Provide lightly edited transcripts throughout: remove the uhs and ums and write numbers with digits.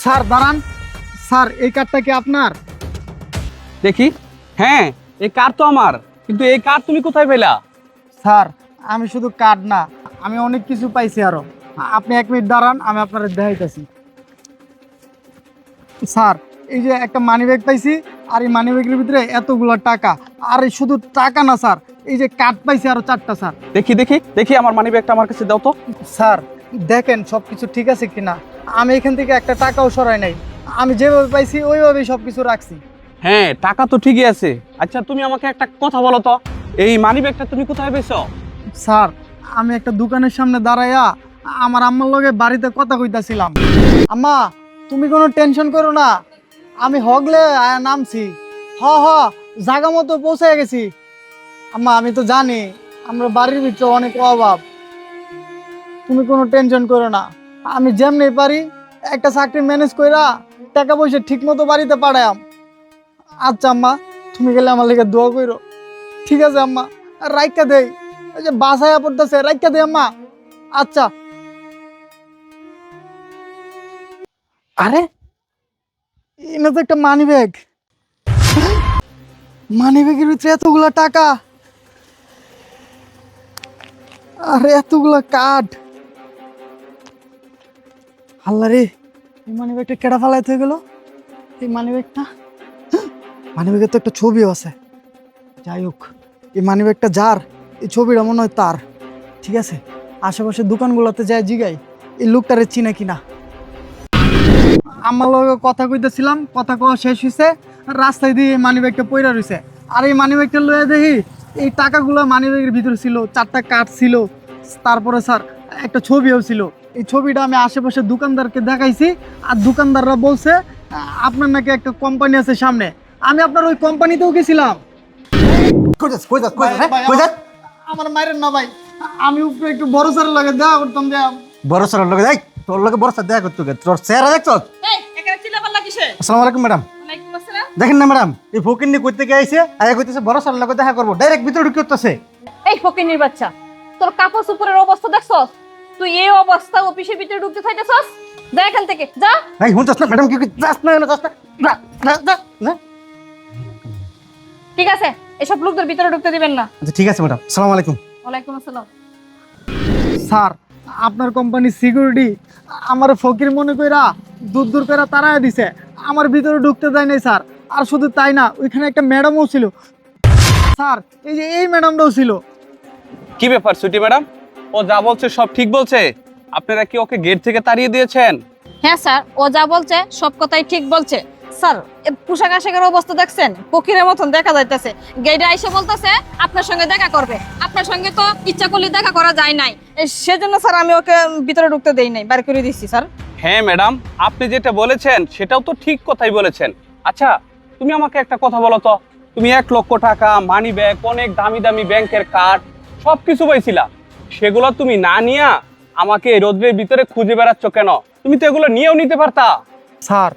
Sir দাঁড়ান, sir এই কার্ডটা কি আপনার? দেখি। হ্যাঁ, এই কার্ড তো আমার, কিন্তু এই কার্ড তুমি কোথায় পেলা? স্যার আমি শুধু কার্ড না, আমি অনেক কিছু পাইছি আরো। আপনি 1 মিনিট দাঁড়ান, আমি আপনার দেখাইতেছি। স্যার এই যে একটা মানি ব্যাগ পাইছি, আর এই মানি ব্যাগের ভিতরে এতগুলো টাকা। আর এই শুধু টাকা না স্যার, এই যে কার্ড পাইছি আরো 4টা স্যার। দেখি দেখি দেখি, আমার মানি ব্যাগটা আমার কাছে দাও তো। স্যার দেখেন সব কিছু ঠিক আছে কিনা, আমি এখান থেকে একটা টাকাও সরাই নাই। আমি যেভাবে পাইছি ওইভাবেই সব কিছু রাখছি। হ্যাঁ, টাকা তো ঠিকই আছে। আচ্ছা, তুমি আমাকে একটা কথা বলো তো, এই মানি ব্যাগটা তুমি কোথায় পেয়েছো? স্যার আমি একটা দোকানের সামনে দাঁড়াইয়া আমার আম্মার লগে বাড়িতে কথা কইতাছিলাম। আম্মা তুমি কোনো টেনশন করো না, আমি হগলে আয়া নামছি। হ জায়গা মতো পৌঁছে গেছি। আম্মা আমি তো জানি আমরা বাড়ির ভিতরে অনেক অভাব, তুমি কোনো টেনশন করো না। আমি যেমনি পারি একটা চাকরি ম্যানেজ কইরা টাকা পয়সা ঠিক মতো বাড়িতে পাঠায়াম। আচ্ছা আম্মা, তুমি গেলে আমার লেগে দোয়া কইরো। ঠিক আছে আম্মা, রাইকা দেই, এই যে বাসায় পড়তেছে, রাইকা দেই আম্মা। আচ্ছা। আরে এনে তো একটা মানি ব্যাগ, মানি ব্যাগের ভিতরে এতগুলা টাকা আর এতগুলা কার্ড। আল্লাহ রে, এই মানি ব্যাগটা কেডা ফালাইতে হয়ে গেল? এই মানি ব্যাগটা, মানি ব্যাগের তো একটা ছবিও আছে। যাই হোক, এই মানি ব্যাগটা যার, এই ছবিটা মনে হয় তার। ঠিক আছে, আশেপাশের দোকানগুলোতে যায় জিগাই এই লোকটারে চিনে কিনা। আমার লগে কথা কইতেছিলাম, কথা কওয়া শেষ হয়েছে, রাস্তায় দিয়ে মানি ব্যাগটা পইরা রইছে। আর এই মানি ব্যাগটা লয়ে দেখি এই টাকাগুলো মানি ব্যাগের ভিতরে ছিল, 4টা কার্ড ছিল, তারপরে স্যার একটা ছবিও ছিল। এই ছবিটা আমি আশেপাশের দোকানদারকে দেখাইছি, আর দোকানদাররা বলছে আপনার নাকি একটা কোম্পানি আছে সামনে। আমি আপনার ওই কোম্পানিতেও গেছিলাম। আমার মায়ের না ভাই, আমি উপরে একটু বড় স্যারের লাগে দেখা করতাম। বড় স্যার লগে যাই, তোর লগে বড় স্যার দেখা করতে তোর চেহারা দেখছো? আসসালামু আলাইকুম ম্যাডাম। দেখেন না ম্যাডাম, এই ফকিন্নি কইতে গিয়েছে, আয়া কইতেছে বড় স্যার লগে দেখা করবো, ডাইরেক্ট ভিতরে ঢুকে করতেছে। এই ফকিন্নির বাচ্চা, তোর কাপড় চোপড়ের অবস্থা দেখছস? তুই এই অবস্থা অফিসের ভিতরে ঢুকতে চাইতেছস? যা এখান থেকে যা। এই হুনছস না ম্যাডাম, কি যাস না যাস না না। ঠিক আছে, এসব লোকদের ভিতরে ঢুকতে দিবেন না। আচ্ছা ঠিক আছে ম্যাডাম, আসসালামু আলাইকুম। ওয়ালাইকুম আসসালাম। স্যার আপনার কোম্পানির সিকিউরিটি আমার ফকির মনে কইরা দূর দূর করে তাড়ায় দিছে, আমার ভিতরে ঢুকতে দেয় নাই স্যার। আর শুধু তাই না, ওইখানে একটা ম্যাডামও ছিল স্যার, এই যে এই ম্যাডামটাও ছিল। কি ব্যাপার সুইটি ম্যাডাম, ও যা বলছে সব ঠিক বলছে? আপনারা কি ওকে গেট থেকে তাড়িয়ে দিয়েছেন? হ্যাঁ স্যার, ও যা বলছে সব কথাই ঠিক বলছে। স্যার এর পোশাক আশাকের অবস্থা দেখছেন? ফকিরের মতন দেখা যাইতেছে। গেটে আইসে বলতেছে আপনার সঙ্গে দেখা করবে। আপনার সঙ্গে তো ইচ্ছা করলে দেখা করা যায় নাই, সেজন্য স্যার আমি ওকে ভিতরে ঢুকতে দেই নাই, বার করে দিচ্ছি স্যার। হ্যাঁ ম্যাডাম, আপনি যেটা বলেছেন সেটাও তো ঠিক কথাই বলেছেন। আচ্ছা, তুমি আমাকে একটা কথা বলো তো, তুমি 1 লক্ষ টাকা, মানি ব্যাগ, অনেক দামি দামি ব্যাংকের কার্ড সব কিছু পাইছিলা, সেগুলো তুমি না নিয়ে আমাকে এই রোদ্রের ভিতরে খুঁজে বেড়াচ্ছ কেন? তুমি তো এগুলো নিয়েও নিতে পারতা। স্যার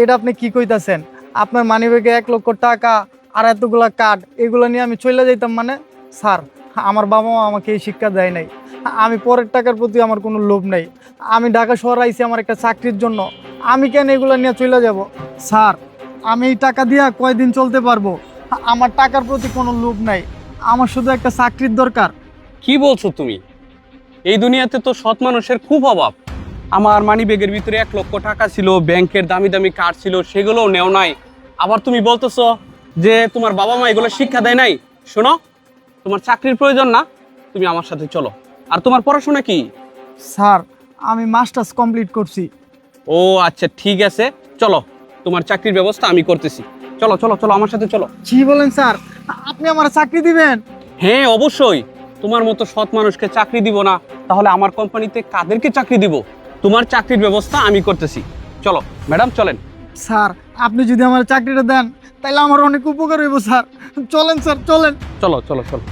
এটা আপনি কি কইতাছেন? আপনার মানিব্যাগে 1 লক্ষ টাকা আর এতগুলা কার্ড, এগুলো নিয়ে আমি চলে যাইতাম মানে? স্যার আমার বাবা মা আমাকে এই শিক্ষা দেয় নাই। আমি পরের টাকার প্রতি আমার কোনো লোভ নেই। আমি ঢাকা শহর আইছি আমার একটা চাকরির জন্য, আমি কেন এগুলো নিয়ে চলে যাব? স্যার আমি এই টাকা দিয়া কয়দিন চলতে পারবো? আমার টাকার প্রতি কোনো লোভ নাই, আমার শুধু একটা চাকরির দরকার। কি বলছো তুমি? এই দুনিয়াতে তো সৎ মানুষের খুব অভাব। আমার মানি ব্যাগের ভিতরে 1 লক্ষ টাকা ছিল, ব্যাংকের দামি দামি কার্ড ছিল, সেগুলোও নেও নাই। আবার তুমি বলতেছো যে তোমার বাবা মা এগুলো শিক্ষা দেয় নাই। শোনো, তোমার চাকরির প্রয়োজন না, তুমি আমার সাথে চলো। আর তোমার পড়াশোনা কি? স্যার আমি মাস্টার্স কমপ্লিট করছি। ও আচ্ছা ঠিক আছে, চলো, তোমার চাকরির ব্যবস্থা আমি করতেছি। চলো চলো চলো, আমার সাথে চলো। কি বলেন স্যার, আপনি আমার চাকরি দিবেন? হ্যাঁ অবশ্যই, তোমার মতো সৎ মানুষকে চাকরি দিব না তাহলে আমার কোম্পানিতে কাদেরকে চাকরি দিব? তোমার চাকরির ব্যবস্থা আমি করতেছি। চলো ম্যাডাম, চলেন। স্যার আপনি যদি আমার চাকরিটা দেন তাহলে আমার অনেক উপকার হইব স্যার। চলেন স্যার, চলেন। চলো চলো চলো।